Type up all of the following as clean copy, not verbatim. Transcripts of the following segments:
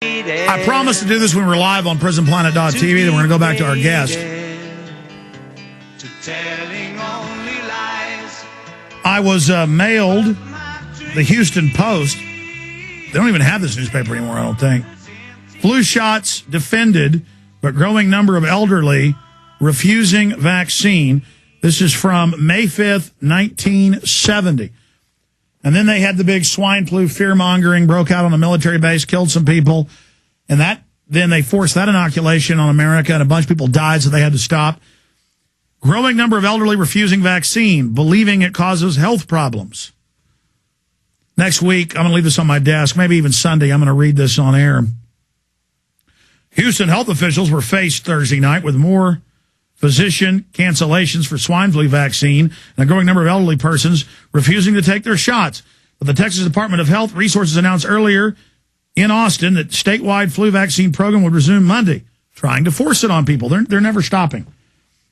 I promised to do this when we're live on PrisonPlanet.tv, then we're going to go back to our guest. I was mailed the Houston Post. They don't even have this newspaper anymore, I don't think. Flu shots defended, but growing number of elderly refusing vaccine. This is from May 5th, 1970. And then they had the big swine flu fear-mongering, broke out on a military base, killed some people. And then they forced that inoculation on America, and a bunch of people died, so they had to stop. Growing number of elderly refusing vaccine, believing it causes health problems. Next week, I'm going to leave this on my desk. Maybe even Sunday, I'm going to read this on air. Houston health officials were faced Thursday night with more physician cancellations for swine flu vaccine and a growing number of elderly persons refusing to take their shots. But the Texas Department of Health Resources announced earlier in Austin that statewide flu vaccine program would resume Monday, trying to force it on people. They're never stopping.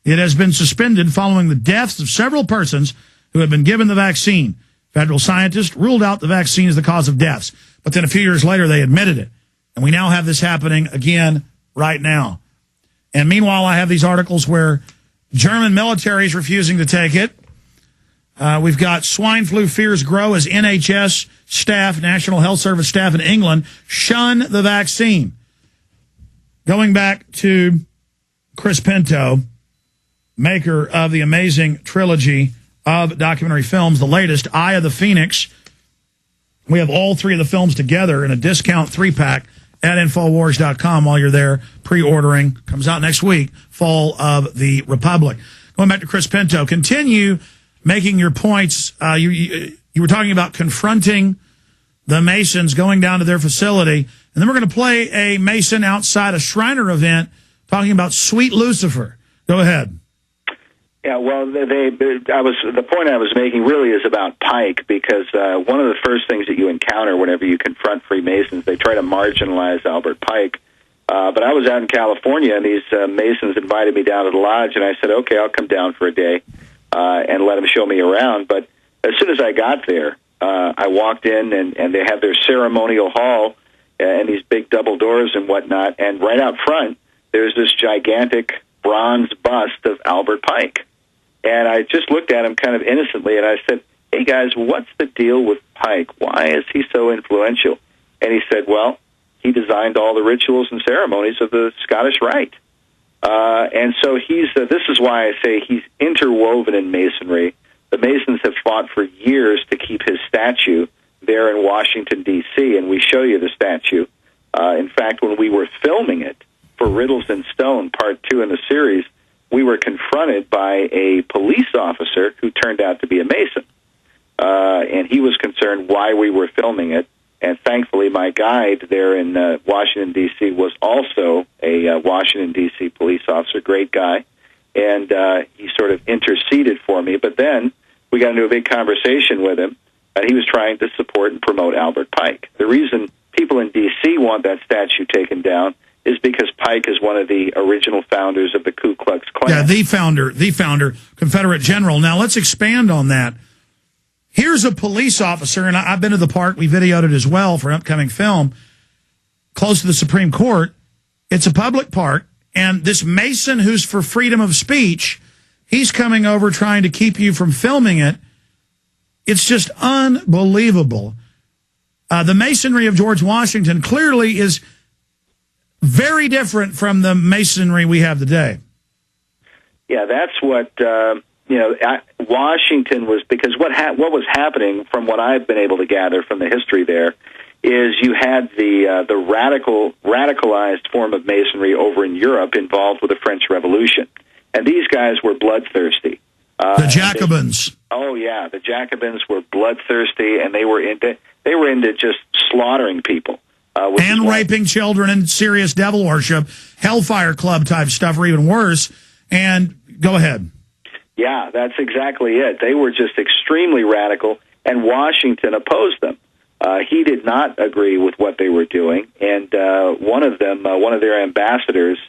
It has been suspended following the deaths of several persons who have been given the vaccine. Federal scientists ruled out the vaccine as the cause of deaths. But then a few years later, they admitted it. And we now have this happening again right now. And meanwhile, I have these articles where German military is refusing to take it. We've got swine flu fears grow as NHS staff, National Health Service staff in England shun the vaccine. Going back to Chris Pinto, maker of the amazing trilogy of documentary films, the latest, Eye of the Phoenix. We have all three of the films together in a discount 3-pack at Infowars.com while you're there pre-ordering. Comes out next week, Fall of the Republic. Going back to Chris Pinto, continue making your points. You were talking about confronting the Masons, going down to their facility, and then we're going to play a Mason outside a Shriner event talking about Sweet Lucifer. Go ahead. Yeah, well, the point I was making really is about Pike, because one of the first things that you encounter whenever you confront Freemasons, they try to marginalize Albert Pike. But I was out in California, and these Masons invited me down to the lodge, and I said, okay, I'll come down for a day and let them show me around. But as soon as I got there, I walked in, and they have their ceremonial hall and these big double doors and whatnot, and right out front, there's this gigantic bronze bust of Albert Pike. And I just looked at him kind of innocently, and I said, hey, guys, what's the deal with Pike? Why is he so influential? And he said, well, he designed all the rituals and ceremonies of the Scottish Rite. And so this is why I say he's interwoven in Masonry. The Masons have fought for years to keep his statue there in Washington, D.C., and we show you the statue. In fact, when we were filming it for Riddles in Stone, Part 2 in the series, we were confronted by a police officer who turned out to be a Mason. And he was concerned why we were filming it. And thankfully, my guide there in Washington, D.C. was also a Washington, D.C. police officer, great guy. And he sort of interceded for me. But then we got into a big conversation with him, and he was trying to support and promote Albert Pike. The reason people in D.C. want that statue taken down is because Pike is one of the original founders of the Ku Klux Klan. Yeah, the founder, Confederate general. Now, let's expand on that. Here's a police officer, and I've been to the park. We videoed it as well for an upcoming film, close to the Supreme Court. It's a public park, and this Mason who's for freedom of speech, he's coming over trying to keep you from filming it. It's just unbelievable. The Masonry of George Washington clearly is very different from the Masonry we have today. Yeah, that's what Washington was, because what was happening, from what I've been able to gather from the history there, is you had the radicalized form of Masonry over in Europe involved with the French Revolution, and these guys were bloodthirsty. The Jacobins. The Jacobins were bloodthirsty, and they were into just slaughtering people. And raping children and serious devil worship, Hellfire Club type stuff, or even worse. And go ahead. Yeah, that's exactly it. They were just extremely radical, and Washington opposed them. He did not agree with what they were doing, and one of their ambassadors,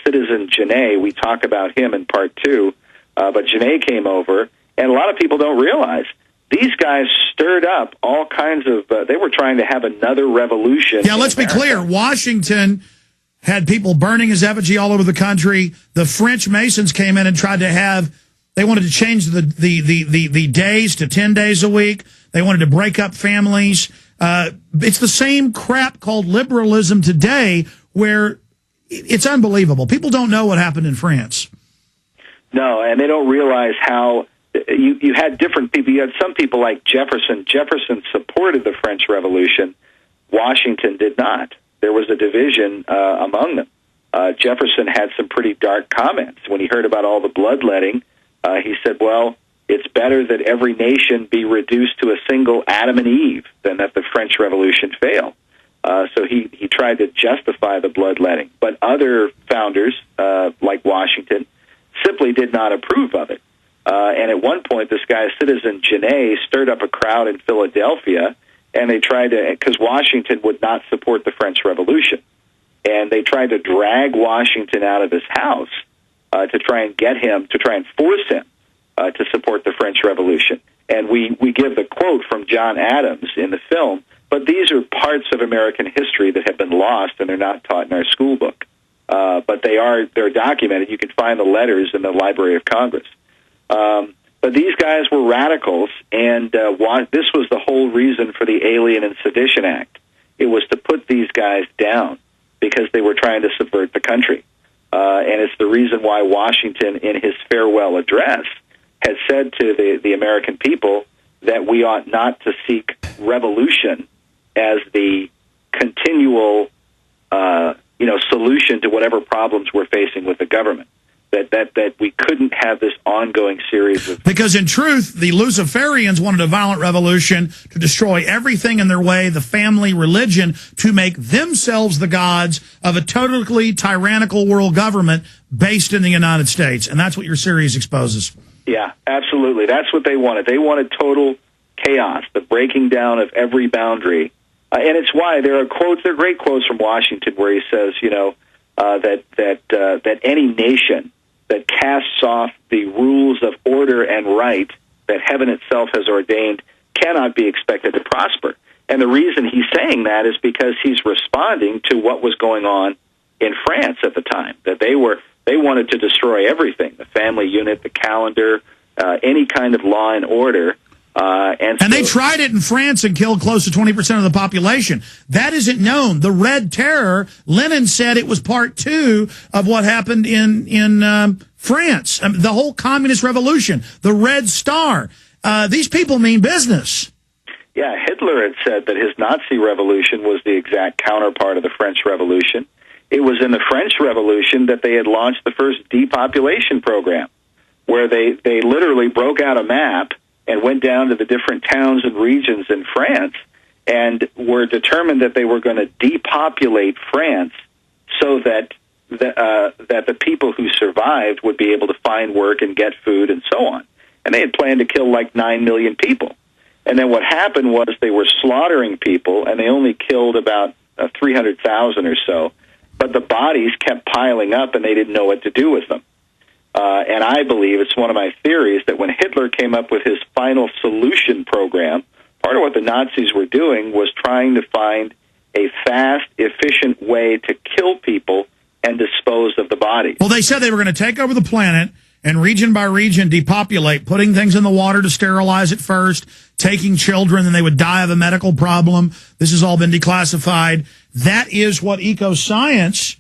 Citizen Genet, we talk about him in Part 2, but Genet came over, and a lot of people don't realize these guys stirred up all kinds of, they were trying to have another revolution. Yeah, let's be clear. Washington had people burning his effigy all over the country. The French Masons came in and tried to have, they wanted to change the days to 10 days a week. They wanted to break up families. It's the same crap called liberalism today, where it's unbelievable. People don't know what happened in France. No, and they don't realize how you had different people. You had some people like Jefferson. Jefferson supported the French Revolution. Washington did not. There was a division among them. Jefferson had some pretty dark comments. When he heard about all the bloodletting, he said, well, it's better that every nation be reduced to a single Adam and Eve than that the French Revolution fail. So he tried to justify the bloodletting. But other founders, like Washington, simply did not approve of it. And at one point, this guy, Citizen Genet, stirred up a crowd in Philadelphia, and they tried to, because Washington would not support the French Revolution. And they tried to drag Washington out of his house to try and get him, to try and force him to support the French Revolution. And we give the quote from John Adams in the film, but these are parts of American history that have been lost and they're not taught in our school book. But they're documented. You can find the letters in the Library of Congress. But these guys were radicals, and this was the whole reason for the Alien and Sedition Act. It was to put these guys down because they were trying to subvert the country. And it's the reason why Washington, in his farewell address, had said to the American people that we ought not to seek revolution as the continual solution to whatever problems we're facing with the government. That we couldn't have this ongoing series of... Because in truth, the Luciferians wanted a violent revolution to destroy everything in their way, the family, religion, to make themselves the gods of a totally tyrannical world government based in the United States. And that's what your series exposes. Yeah, absolutely. That's what they wanted. They wanted total chaos, the breaking down of every boundary. And it's why there are great quotes from Washington where he says, that any nation that casts off the rules of order and right that heaven itself has ordained cannot be expected to prosper. And the reason he's saying that is because he's responding to what was going on in France at the time, that they wanted to destroy everything, the family unit, the calendar, any kind of law and order. And they tried it in France and killed close to 20% of the population. That isn't known. The Red Terror, Lenin said it was part 2 of what happened in France. The whole communist revolution, the Red Star. These people mean business. Yeah, Hitler had said that his Nazi revolution was the exact counterpart of the French Revolution. It was in the French Revolution that they had launched the first depopulation program, where they literally broke out a map and went down to the different towns and regions in France and were determined that they were going to depopulate France so that the people who survived would be able to find work and get food and so on. And they had planned to kill like 9 million people. And then what happened was they were slaughtering people, and they only killed about 300,000 or so. But the bodies kept piling up, and they didn't know what to do with them. And I believe, it's one of my theories, that when Hitler came up with his final solution program, part of what the Nazis were doing was trying to find a fast, efficient way to kill people and dispose of the bodies. Well, they said they were going to take over the planet and region by region depopulate, putting things in the water to sterilize it first, taking children, and they would die of a medical problem. This has all been declassified. That is what eco-science...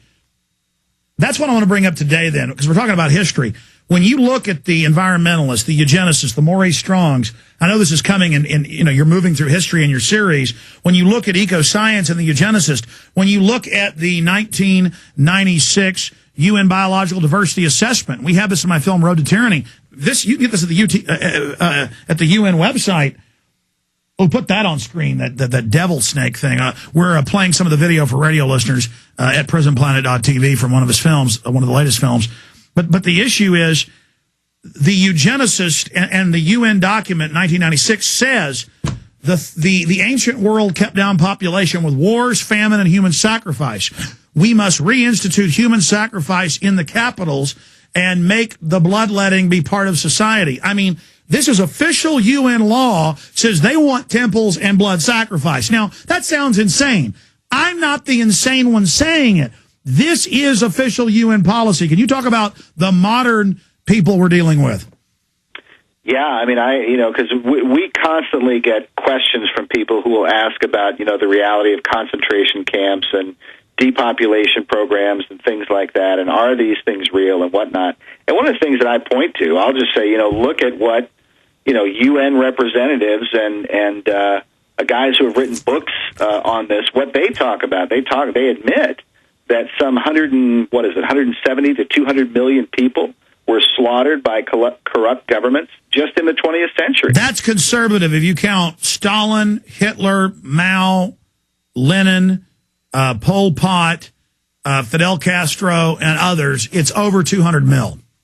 That's what I want to bring up today, then, because we're talking about history. When you look at the environmentalists, the eugenicists, the Maurice Strongs, I know this is coming and you're moving through history in your series. When you look at eco-science and the eugenicist, when you look at the 1996 UN Biological Diversity Assessment, we have this in my film Road to Tyranny. You can get this at the UN website. We'll put that on screen, that devil snake thing. We're playing some of the video for radio listeners at prisonplanet.tv from one of his films, one of the latest films. But the issue is the eugenicist and the UN document 1996 says the ancient world kept down population with wars, famine, and human sacrifice. We must reinstitute human sacrifice in the capitals and make the bloodletting be part of society. I mean, This is official UN law, says they want temples and blood sacrifice. Now, that sounds insane. I'm not the insane one saying it. This is official UN policy. Can you talk about the modern people we're dealing with? Yeah, I mean, because we constantly get questions from people who will ask about, the reality of concentration camps and depopulation programs and things like that, and are these things real and whatnot. And one of the things that I point to, I'll just say, look at what, UN representatives and guys who have written books on this, what they talk about. They admit that some 170 to 200 million people were slaughtered by corrupt governments just in the 20th century. That's conservative if you count Stalin, Hitler, Mao, Lenin, Pol Pot, Fidel Castro, and others. It's over 200 mil.